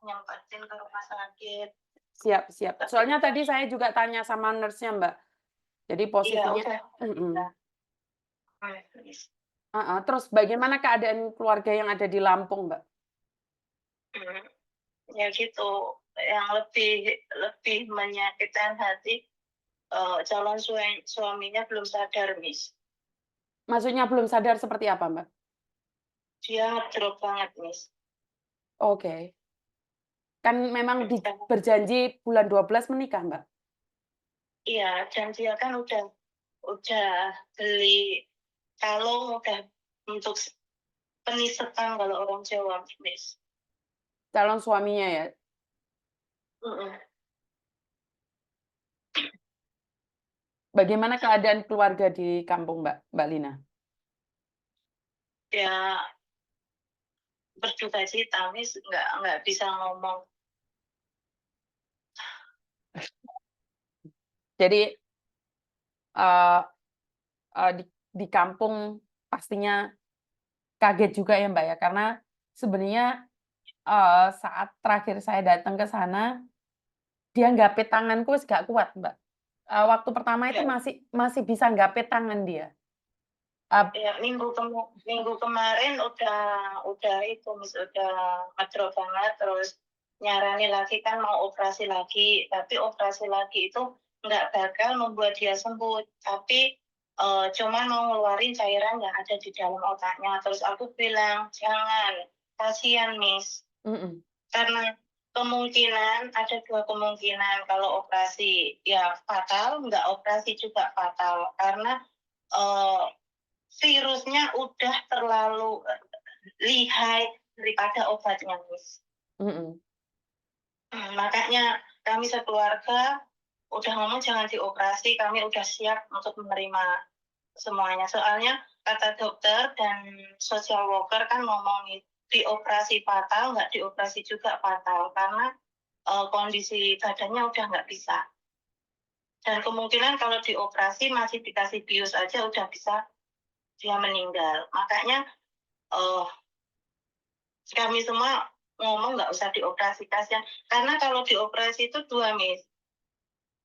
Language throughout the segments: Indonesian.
nyempetin ke rumah sakit. Siap siap. Tapi Soalnya udah tadi saya juga tanya sama nurse-nya, Mbak. Jadi iya posisinya udah mhm, Miss. heeh, terus bagaimana keadaan keluarga yang ada di Lampung, Mbak? Mhm. Ya gitu, yang lebih lebih menyakitkan hati, calon suaminya belum sadar, Miss. Maksudnya belum sadar seperti apa, Mbak? Dia ngedrop banget, Miss. Oke. Kan memang Dan berjanji bulan 12 menikah, Mbak? iya, dan dia kan udah beli kalung, udah untuk penisetan kalau orang Jawa, Miss. Calon suaminya ya? Mhm. Bagaimana keadaan keluarga di kampung, Mbak Lina? Ya berdukacita, Miss, nggak bisa ngomong. Jadi, eee eee, di kampung pastinya kaget juga ya, Mbak, ya? Karena sebenarnya, saat terakhir saya datang ke sana, dia nggapet tanganku wis gak kuat, Mbak. Waktu pertama itu Ya masih masih bisa nggapet tangan dia. Ap ya minggu kemarin udah itu, Miss, udah ngedrop banget, terus nyaranin lagi kan mau operasi lagi, tapi operasi lagi itu nggak bakal membuat dia sembuh, tapi, cuman mau ngeluarin cairan yang ada di dalam otaknya. Terus aku bilang, "Jangan, kasihan, Miss." mhm, Karena ada 2 kemungkinan kalau operasi ya fatal, nggak operasi juga fatal. Karena, eee, virusnya udah terlalu, lihai daripada obatnya, Miss. mhm. Makanya kami sekeluarga udah ngomong jangan dioperasi, kami udah siap untuk menerima semuanya. Soalnya kata dokter dan social worker kan ngomong nih, dioperasi fatal, nggak dioperasi juga fatal. Karena kondisi badannya udah nggak bisa. Dan kemungkinan kalau dioperasi masih dikasih bius aja udah bisa dia meninggal. Makanya kami semua ngomong nggak usah dioperasi, kasihan. Karena kalau dioperasi itu dua, Miss.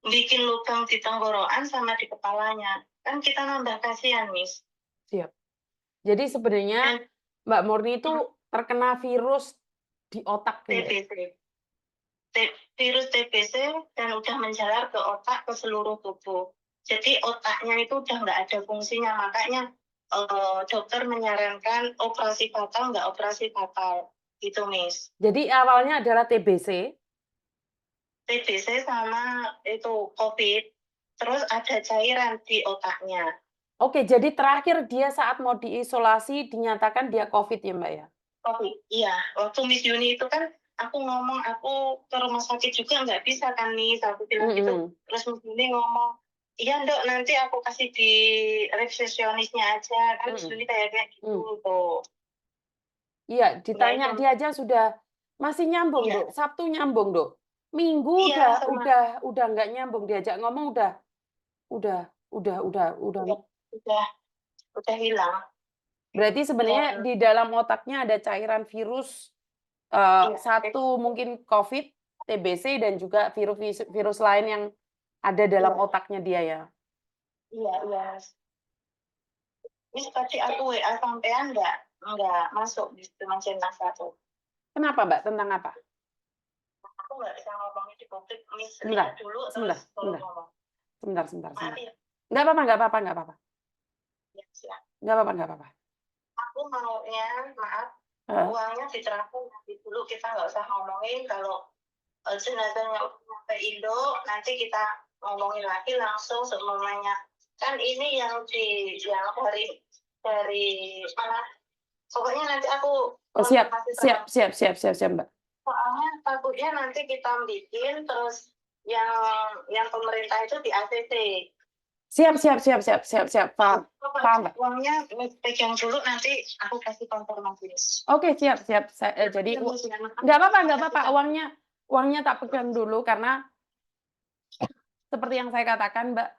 Bikin lubang di tenggorokan sama di kepalanya. Kan kita nambah kasihan, Miss. Siap. Jadi sebenarnya Dan Mbak Murni itu mhm, terkena virus di otak gitu ya? TBC. Virus TBC dan udah menjalar ke otak, ke seluruh tubuh. Jadi otaknya itu udah nggak ada fungsinya, makanya, dokter menyarankan operasi fatal, nggak operasi fatal, gitu, Miss. Jadi awalnya adalah TBC. TBC sama itu COVID, terus ada cairan di otaknya. Oke, jadi terakhir dia saat mau diisolasi dinyatakan dia Covid ya, Mbak, ya? COVID, iya. Waktu Miss Juni itu kan aku ngomong, "Aku ke rumah sakit juga nggak bisa kan, Miss," aku bilang gitu. Mhm, Terus Miss Juni ngomong, "Iya, Dok, nanti aku kasih di resepsionisnya aja." Kan Miss mhm, Juni kayak gitu, mmm. tuh. Iya, Ya ditanya itu, dia aja sudah masih nyambung, iya Dok, Sabtu nyambung, Dok. Minggu iya, sama udah nggak nyambung, diajak ngomong udah udah udah udah udah hilang. berarti sebenarnya Dan di dalam otaknya ada cairan virus, iya, satu mungkin Covid, TBC, dan juga virus lain yang ada dalam iya otaknya dia ya? iya iya. Miss, tadi aku WA sampean nggak masuk di cuma centang satu. Kenapa, Mbak? Tentang apa? Aku nggak bisa ngomongin di publik, Miss Sebentar lihat dulu terus sebentar baru sebentar ngomong. Maaf sebentar. ya, Nggak apa-apa nggak apa-apa ya siap. nggak apa-apa. Aku maunya, maaf, Heeh. uangnya diserahkan nanti dulu, kita nggak usah ngomongin kalau, jenazahnya udah nyampe Indo, nanti kita ngomongin lagi langsung semuanya. Kan ini yang dari mana, pokoknya nanti aku Oh, siap konfirmasi sama, siap siap siap siap siap, Mbak. soalnya takutnya nanti kita bikin terus yang pemerintah itu di-ACC. Siap siap siap siap siap siap, paham paham, Mbak. Uangnya pegang dulu, nanti aku kasih konfirmasi. Oke, siap siap. Jadi Iya, Miss, ya, nggak makasih apa-apa, banyak. uangnya tak pegang dulu karena seperti yang saya katakan, Mbak,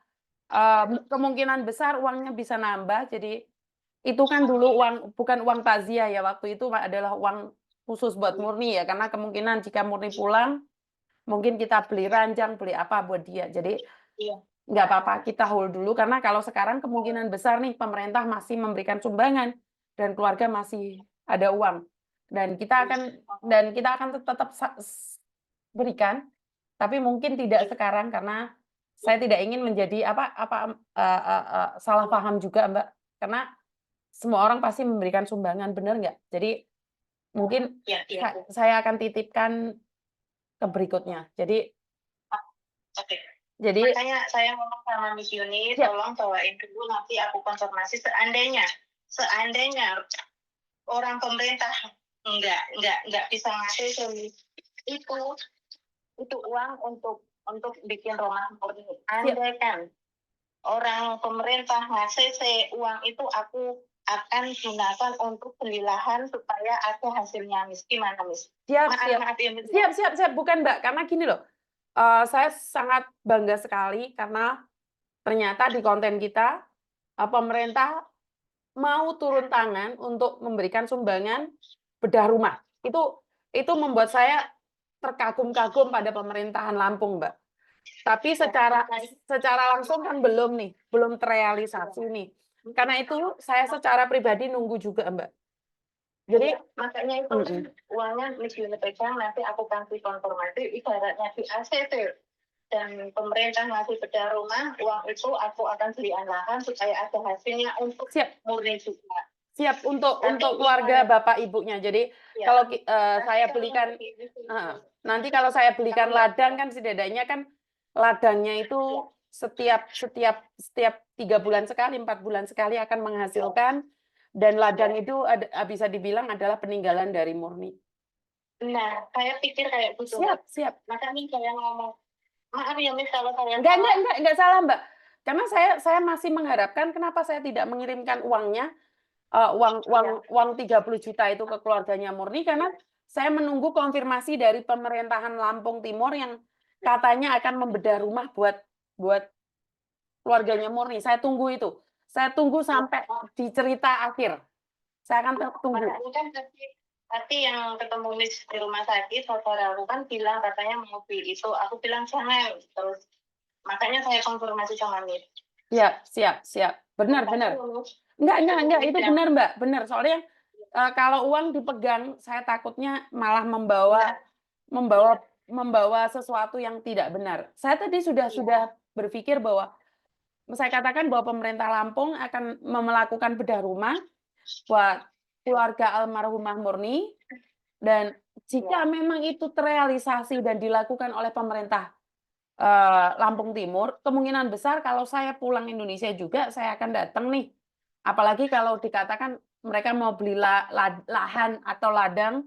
kemungkinan besar uangnya bisa nambah, jadi itu kan dulu Amin. bukan uang takziah ya, waktu itu adalah uang khusus buat Murni ya, karena kemungkinan jika Murni pulang, mungkin kita beli ranjang, beli apa buat dia. Jadi Iya. nggak apa-apa, kita hold dulu, karena kalau sekarang kemungkinan besar nih pemerintah masih memberikan sumbangan dan keluarga masih ada uang. Dan kita akan tetap berikan, tapi mungkin tidak sekarang karena saya tidak ingin menjadi salah paham juga, Mbak. Karena semua orang pasti memberikan sumbangan, benar nggak? Jadi mungkin Iya, iya. saya akan titipkan ke berikutnya. Jadi Oke. jadi Makanya saya ngomong sama Miss Yuni, Siap. tolong bawain dulu, nanti aku konfirmasi seandainya orang pemerintah nggak bisa ngasih itu uang untuk bikin rumah Murni. Andai kan orang pemerintah ngasih uang itu, aku akan gunakan untuk beli lahan supaya ada hasilnya, Miss. Gimana, Miss? Siap. Maaf ya, Miss. Siap. Bukan, Mbak, karena gini loh. Saya sangat bangga sekali karena ternyata di konten kita pemerintah mau turun tangan untuk memberikan sumbangan bedah rumah. Itu membuat saya terkagum-kagum pada pemerintahan Lampung, Mbak. Tapi secara langsung kan belum terrealisasi nih. Karena itu saya secara pribadi nunggu juga, Mbak. Jadi makanya itu uangnya Miss Yuni pegang, nanti aku kasih konfirmasi, ibaratnya di ACC dan pemerintah ngasih bedah rumah, uang itu aku akan belian lahan supaya ada hasilnya untuk Murni juga. Siap untuk keluarga bapak ibunya. Jadi kalau saya belikan nanti kalau saya belikan ladang kan setidaknya kan ladangnya itu setiap 3 bulan sekali, 4 bulan sekali akan menghasilkan, dan ladang itu bisa dibilang adalah peninggalan dari Murni. Nah, saya pikir kayak gitu. Siap. Makanya saya ngomong, maaf ya Miss kalau saya enggak salah, Mbak. Karena saya masih mengharapkan kenapa saya tidak mengirimkan uangnya, uang 30 juta itu ke keluarganya Murni, karena saya menunggu konfirmasi dari pemerintahan Lampung Timur yang katanya akan membedah rumah buat keluarganya Murni. Saya tunggu itu. Saya tunggu sampai di cerita akhir. Saya akan tunggu. Tapi yang ketemu Miss di rumah sakit, saudara aku kan bilang katanya mau beli itu. Aku bilang jangan. Terus makanya saya konfirmasi sama Miss. Siap. Benar. Enggak, itu benar, Mbak. Benar. Soalnya kalau uang dipegang, saya takutnya malah membawa sesuatu yang tidak benar. Saya tadi sudah berpikir bahwa saya katakan bahwa pemerintah Lampung akan melakukan bedah rumah buat keluarga almarhumah Murni, dan jika memang itu terrealisasi dan dilakukan oleh pemerintah Lampung Timur, kemungkinan besar kalau saya pulang Indonesia juga saya akan datang nih. Apalagi kalau dikatakan mereka mau beli lahan atau ladang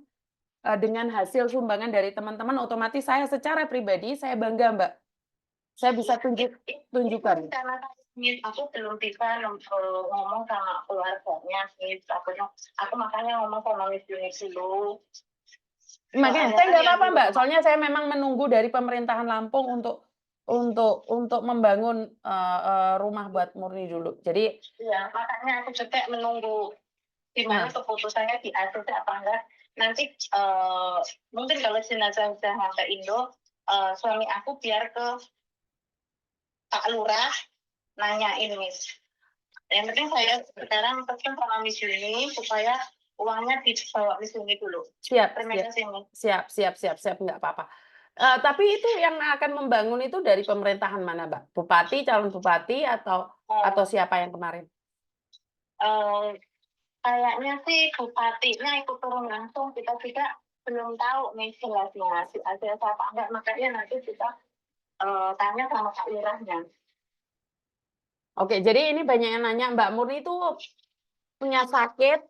dengan hasil sumbangan dari teman-teman, otomatis saya secara pribadi saya bangga, Mbak. Saya bisa tunjukkan. Karena aku belum bisa ngomong sama keluarganya, aku makanya ngomong sama Miss Yuni dulu. Makanya saya nggak apa-apa, Mbak. Soalnya saya memang menunggu dari pemerintahan Lampung untuk membangun rumah buat Murni dulu. Jadi makanya aku juga menunggu gimana keputusannya di ACC apa enggak. Nanti mungkin kalau jenazah sudah sampai Indo, suami aku biar ke Pak Lurah nanyain Miss. Yang penting saya sekarang pesan sama Miss Yuni supaya uangnya dibawa Miss Yuni dulu. Terima kasih, Miss. Siap, nggak apa-apa. Tapi itu yang akan membangun itu dari pemerintahan mana, Mbak? Bupati, calon bupati, atau siapa yang kemarin? Kayaknya sih bupatinya ikut turun langsung, kita juga belum tahu nih jelasnya ada apa enggak, makanya nanti kita tanya sama Pak Lurahnya. Oke, jadi ini banyak yang nanya, Mbak Murni itu punya sakit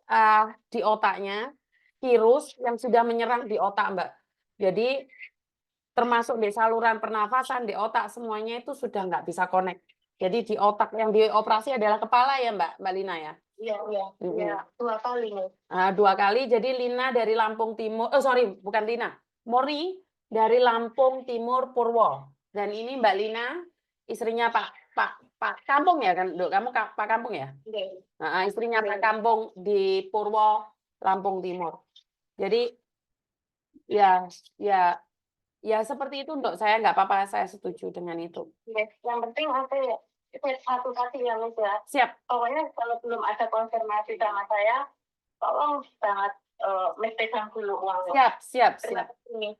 di otaknya, virus yang sudah menyerang di otak, Mbak. Jadi termasuk di saluran pernafasan, di otak, semuanya itu sudah nggak bisa connect. Jadi di otak yang dioperasi adalah kepala ya, Mbak Lina ya? Iya, 2 kali nih. 2 kali, jadi Lina dari Lampung Timur, bukan Lina, Murni dari Lampung Timur Purwo. Dan ini Mbak Lina, istrinya Pak Kampung ya kan, Dok? Kamu Pak Kampung ya? Istrinya Pak Kampung di Purwo, Lampung Timur. Jadi Ya, ya, ya seperti itu, Dok. Saya nggak apa-apa, saya setuju dengan itu. Yes, yang penting apa ya? Itu satu tadi ya, Miss ya. Siap, Pokoknya kalau belum ada konfirmasi sama saya, tolong banget Miss pegang dulu uangnya. siap, siap, Terima siap. kasih.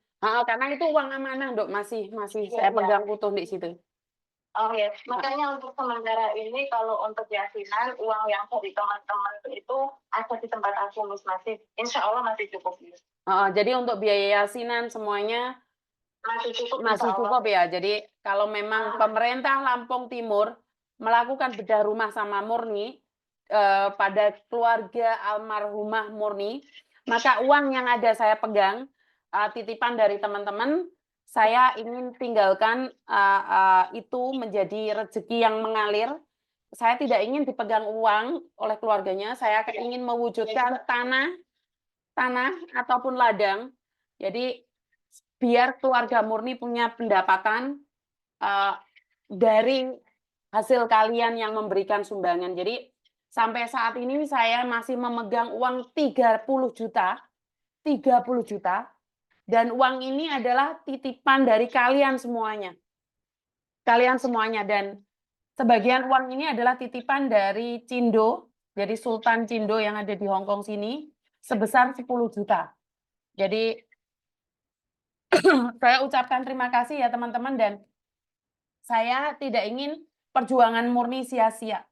Karena itu uang amanah, Dok, masih Iya, saya iya. pegang utuh di situ. Oh ya, makanya untuk sementara ini kalau untuk yasinan uang yang dari teman-teman itu ada di tempat aku, Miss, masih, insya Allah masih cukup, Miss. Jadi untuk biaya yasinan semuanya Masih cukup, masih insya Allah. cukup ya. Jadi kalau memang pemerintah Lampung Timur melakukan bedah rumah sama Murni pada keluarga almarhumah Murni, maka uang yang ada saya pegang titipan dari teman-teman, saya ingin tinggalkan itu menjadi rezeki yang mengalir. Saya tidak ingin dipegang uang oleh keluarganya. Saya ingin mewujudkan tanah ataupun ladang. Jadi biar keluarga Murni punya pendapatan dari hasil kalian yang memberikan sumbangan. Jadi sampai saat ini saya masih memegang uang 30 juta, 30 juta, dan uang ini adalah titipan dari kalian semuanya. Kalian semuanya, dan sebagian uang ini adalah titipan dari Cindo, jadi Sultan Cindo yang ada di Hong Kong sini, sebesar 10 juta. Jadi saya ucapkan terima kasih ya teman-teman, dan saya tidak ingin perjuangan Murni sia-sia.